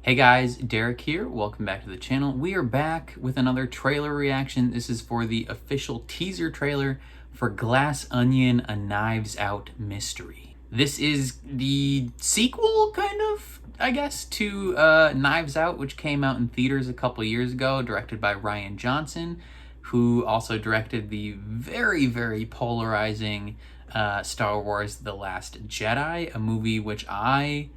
Hey guys, Derek here. Welcome back to the channel. We are back with another trailer reaction. This is for the official teaser trailer for Glass Onion: A Knives Out Mystery. This is the sequel, kind of, I guess, to Knives Out, which came out in theaters a couple years ago, directed by Rian Johnson, who also directed the very, very polarizing Star Wars: The Last Jedi, a movie which I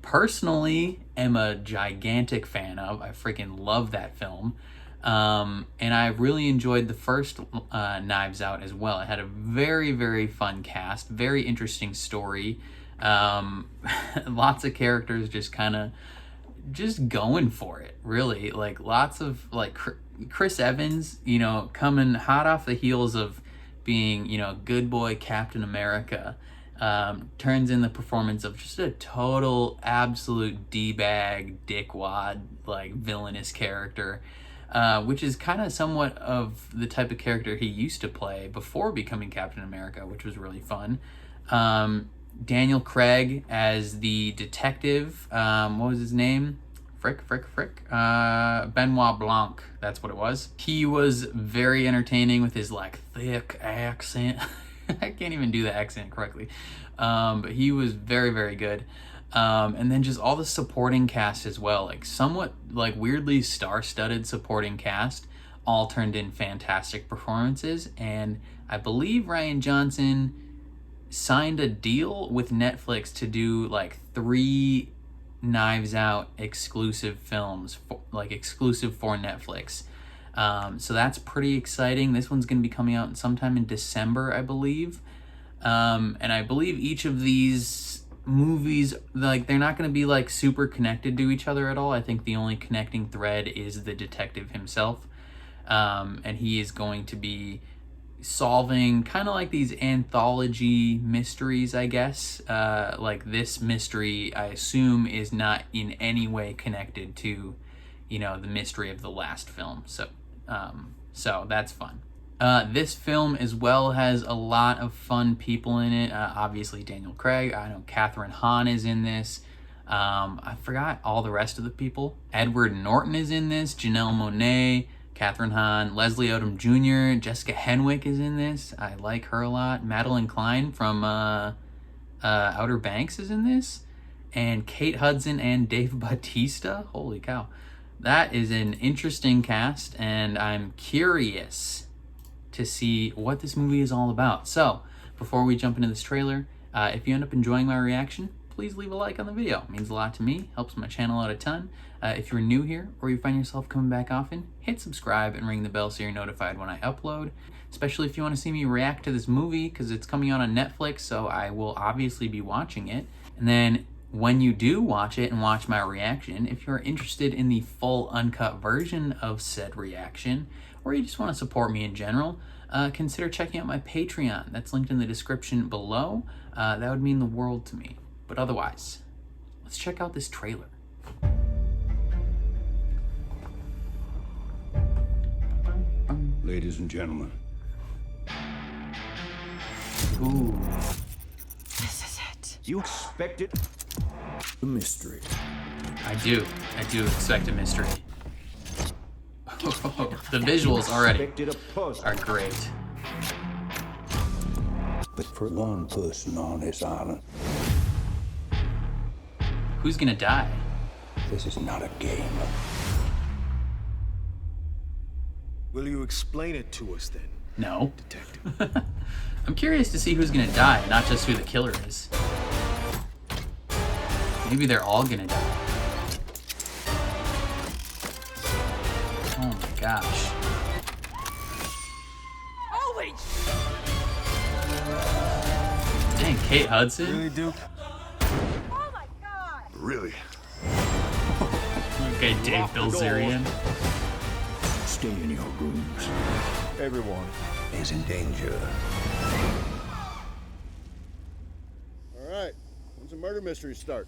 personally am a gigantic fan of. I freaking love that film. And I really enjoyed the first Knives Out as well. It had a very, very fun cast, very interesting story. Lots of characters just kind of just going for it, really. Like lots of like Chris Evans, you know, coming hot off the heels of being, you know, good boy Captain America. Turns in the performance of just a total absolute D-bag dickwad, like villainous character, which is kind of somewhat of the type of character he used to play before becoming Captain America, which was really fun. Daniel Craig as the detective, what was his name? Benoit Blanc, that's what it was. He was very entertaining with his like thick accent. I can't even do the accent correctly, but he was very, very good. And then just all the supporting cast as well, like somewhat like weirdly star-studded supporting cast, all turned in fantastic performances. And I believe Rian Johnson signed a deal with Netflix to do like 3 Knives Out exclusive films, like exclusive for Netflix. So that's pretty exciting. This one's going to be coming out sometime in December, I believe. And I believe each of these movies, like, they're not going to be like super connected to each other at all. I think the only connecting thread is the detective himself. And he is going to be solving kind of like these anthology mysteries, I guess. Like this mystery, I assume, is not in any way connected to, you know, the mystery of the last film. So that's fun. This film as well has a lot of fun people in it. Obviously Daniel Craig. I know Catherine Hahn is in this. I forgot all the rest of the people. Edward Norton is in this. Janelle Monáe, Catherine Hahn, Leslie Odom Jr., Jessica Henwick is in this. I like her a lot. Madeline Klein from Outer Banks is in this. And Kate Hudson and Dave Bautista. Holy cow. That is an interesting cast, and I'm curious to see what this movie is all about. So, before we jump into this trailer, if you end up enjoying my reaction, please leave a like on the video. It means a lot to me, helps my channel out a ton. If you're new here, or you find yourself coming back often, hit subscribe and ring the bell so you're notified when I upload. Especially if you want to see me react to this movie, because it's coming out on Netflix, so I will obviously be watching it. And then when you do watch it and watch my reaction, if you're interested in the full uncut version of said reaction, or you just want to support me in general, consider checking out my Patreon. That's linked in the description below. That would mean the world to me. But otherwise, let's check out this trailer. Ladies and gentlemen. Ooh. This is it. You expected a mystery. I do expect a mystery. The visuals already are great. But for one person on this island, Who's gonna die? this is not a game. Will you explain it to us then, No. detective? I'm curious to see who's gonna die, not just who the killer is. Maybe they're all gonna die. Oh my gosh. Holy Dang, Kate Hudson? Really, Duke? Oh my god! Really? Okay, Dave Bilzerian. Stay in your rooms. Everyone. Is in danger. All right. When's the murder mystery start?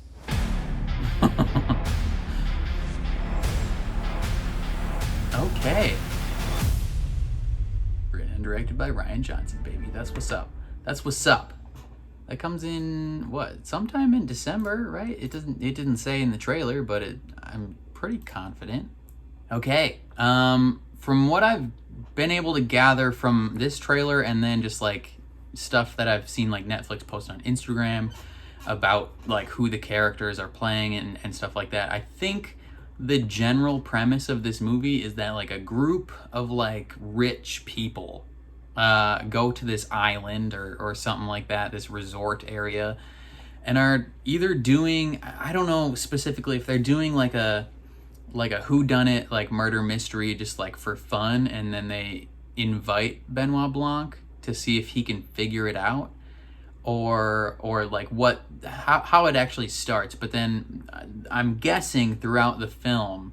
Okay. Written and directed by Rian Johnson, baby. That's what's up. That's what's up. That comes in what, sometime in December, right? It didn't say in the trailer, but I'm pretty confident. Okay, from what I've been able to gather from this trailer, and then just like stuff that I've seen like Netflix post on Instagram about like who the characters are playing and stuff like that, I think the general premise of this movie is that like a group of like rich people go to this island or something like that, this resort area, and are either doing, I don't know specifically if they're doing like a whodunit, like murder mystery, just like for fun, and then they invite Benoit Blanc to see if he can figure it out, or like how it actually starts. But then I'm guessing throughout the film,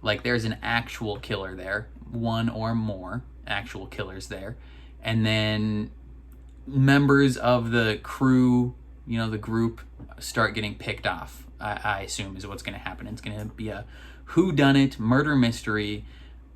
like there's an actual killer there, one or more actual killers there, and then members of the crew, you know, the group, start getting picked off. I assume is what's going to happen. It's going to be a whodunit murder mystery,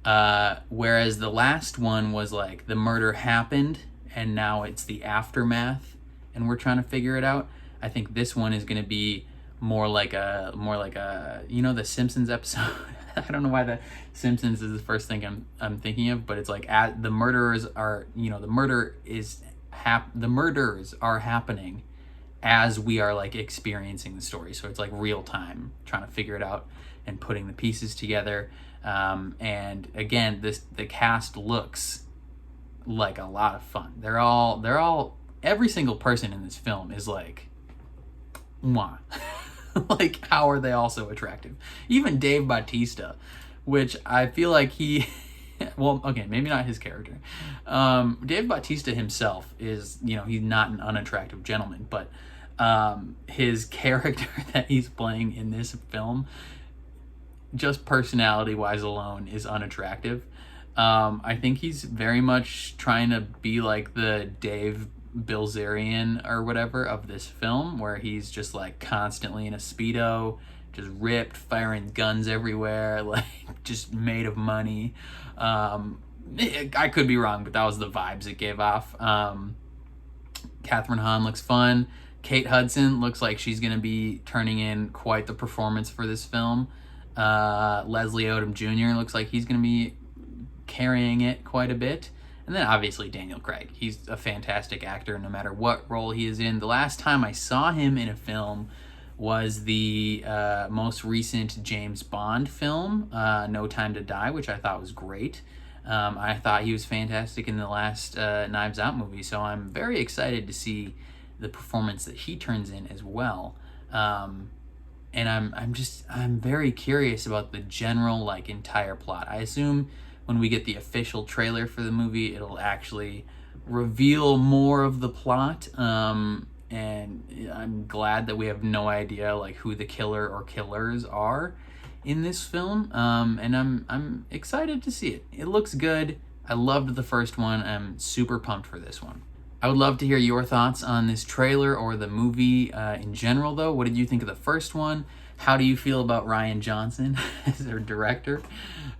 whereas the last one was like the murder happened and now it's the aftermath and we're trying to figure it out. I think this one is going to be more like a you know, the Simpsons episode. I don't know why the Simpsons is the first thing I'm thinking of, but it's like the murderers are, you know, the murders are happening as we are like experiencing the story. So it's like real time, trying to figure it out and putting the pieces together. And again, the cast looks like a lot of fun. They're all every single person in this film is like, mwah. Like, how are they all so attractive? Even Dave Bautista, which I feel like he well, okay, maybe not his character. Dave Bautista himself is, you know, he's not an unattractive gentleman, but his character that he's playing in this film, just personality-wise alone, is unattractive. I think he's very much trying to be like the Dave Bilzerian or whatever of this film, where he's just like constantly in a Speedo, just ripped, firing guns everywhere, like just made of money. I could be wrong, but that was the vibes it gave off. Catherine Hahn looks fun. Kate Hudson looks like she's going to be turning in quite the performance for this film. Leslie Odom Jr. looks like he's going to be carrying it quite a bit. And then obviously Daniel Craig. He's a fantastic actor no matter what role he is in. The last time I saw him in a film was the most recent James Bond film, No Time to Die, which I thought was great. I thought he was fantastic in the last Knives Out movie, so I'm very excited to see the performance that he turns in as well. And I'm very curious about the general like entire plot. I assume when we get the official trailer for the movie, it'll actually reveal more of the plot. And I'm glad that we have no idea like who the killer or killers are in this film. And I'm excited to see it. It looks good. I loved the first one. I'm super pumped for this one. I would love to hear your thoughts on this trailer or the movie in general, though. What did you think of the first one? How do you feel about Rian Johnson as their director?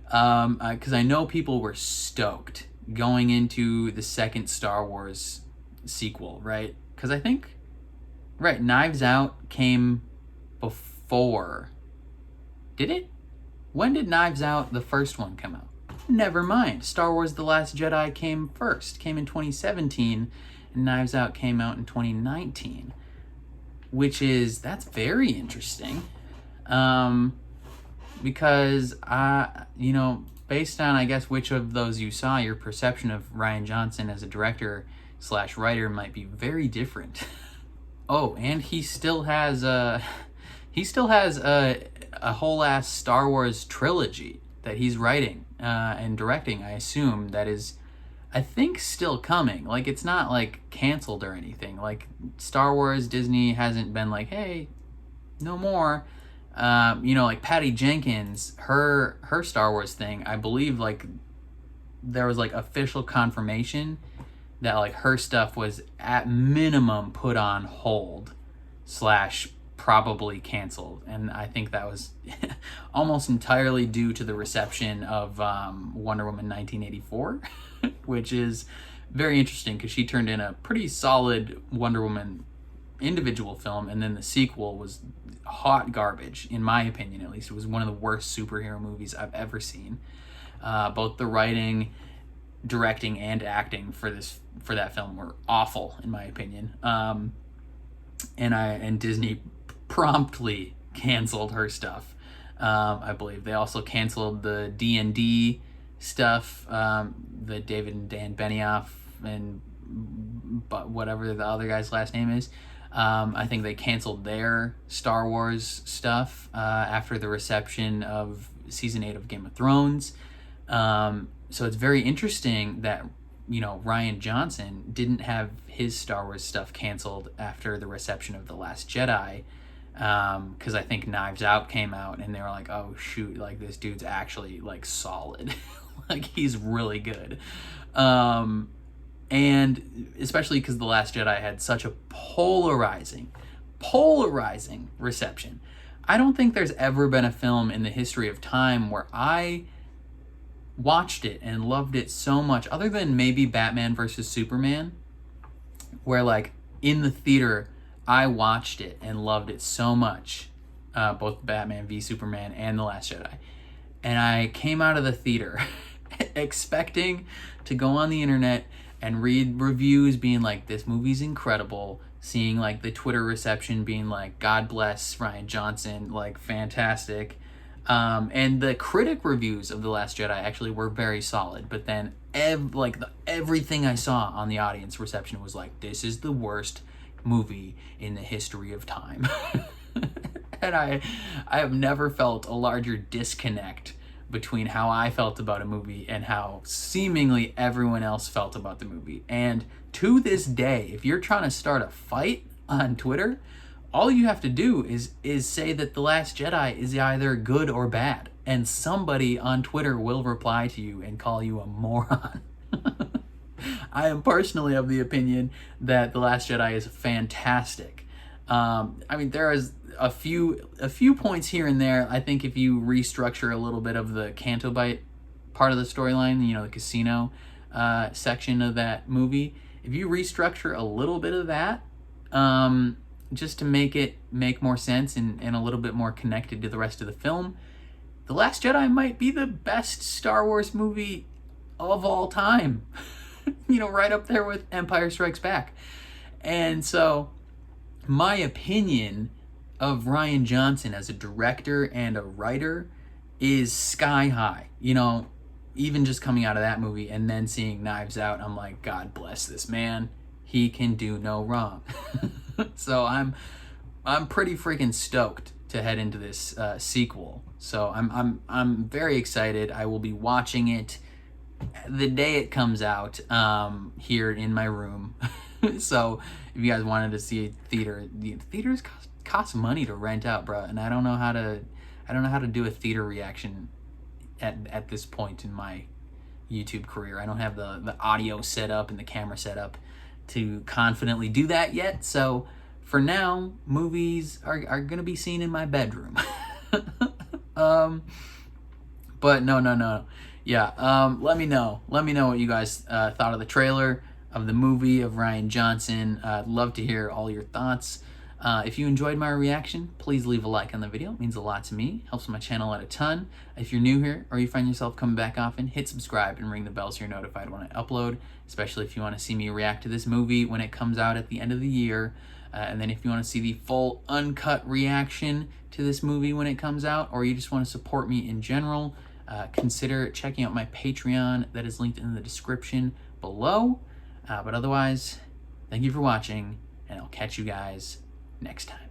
Because I know people were stoked going into the second Star Wars sequel, right? Because I think, right, Knives Out came before. Did it? When did Knives Out, the first one, come out? Never mind. Star Wars The Last Jedi came first. Came in 2017, and Knives Out came out in 2019. That's very interesting. Because you know, based on, I guess, which of those you saw, your perception of Rian Johnson as a director / writer might be very different. Oh, and he still has a whole ass Star Wars trilogy that he's writing and directing, I assume, that is, I think, still coming. Like, it's not like canceled or anything. Like, Star Wars, Disney hasn't been like, hey, no more. You know, like Patty Jenkins, her Star Wars thing, I believe like there was like official confirmation that like her stuff was at minimum put on hold / probably canceled. And I think that was almost entirely due to the reception of Wonder Woman 1984, which is very interesting because she turned in a pretty solid Wonder Woman individual film, and then the sequel was hot garbage, in my opinion at least. It was one of the worst superhero movies I've ever seen. Both the writing, directing, and acting for that film were awful, in my opinion. And Disney promptly canceled her stuff. I believe they also canceled the D&D stuff, the David and Dan Benioff and whatever the other guy's last name is. I think they canceled their Star Wars stuff after the reception of season 8 of Game of Thrones. So it's very interesting that, you know, Rian Johnson didn't have his Star Wars stuff canceled after the reception of The Last Jedi, because I think Knives Out came out and they were like, oh shoot, like this dude's actually like solid. Like he's really good. And especially because The Last Jedi had such a polarizing reception. I don't think there's ever been a film in the history of time where I watched it and loved it so much, other than maybe Batman versus Superman, where like in the theater I watched it and loved it so much, both Batman v Superman and The Last Jedi, and I came out of the theater expecting to go on the internet and read reviews being like, this movie's incredible, seeing like the Twitter reception being like, God bless Rian Johnson, like fantastic. And the critic reviews of The Last Jedi actually were very solid, but then everything I saw on the audience reception was like, this is the worst movie in the history of time. And I have never felt a larger disconnect between how I felt about a movie and how seemingly everyone else felt about the movie. And to this day, if you're trying to start a fight on Twitter, all you have to do is say that The Last Jedi is either good or bad, and somebody on Twitter will reply to you and call you a moron. I am personally of the opinion that The Last Jedi is fantastic. I mean, there is a few points here and there. I think if you restructure a little bit of the Canto Bight part of the storyline, you know, the casino section of that movie, if you restructure a little bit of that, just to make it make more sense and a little bit more connected to the rest of the film, The Last Jedi might be the best Star Wars movie of all time. You know, right up there with Empire Strikes Back. And so my opinion of Rian Johnson as a director and a writer is sky high. You know, even just coming out of that movie and then seeing Knives Out, I'm like, God bless this man. He can do no wrong. So I'm pretty freaking stoked to head into this sequel. So I'm very excited. I will be watching it the day it comes out here in my room. So if you guys wanted to see a theater, the theaters cost money to rent out, bro, and I don't know how to do a theater reaction at this point in my YouTube career. I don't have the audio set up and the camera set up to confidently do that yet. So for now, movies are gonna be seen in my bedroom. But no. Yeah, let me know what you guys thought of the trailer, of the movie, of Rian Johnson. I'd love to hear all your thoughts. If you enjoyed my reaction, please leave a like on the video. It means a lot to me. Helps my channel out a ton. If you're new here or you find yourself coming back often, hit subscribe and ring the bell so you're notified when I upload, especially if you want to see me react to this movie when it comes out at the end of the year. And then if you want to see the full uncut reaction to this movie when it comes out, or you just want to support me in general, consider checking out my Patreon that is linked in the description below. But otherwise, thank you for watching, and I'll catch you guys next time.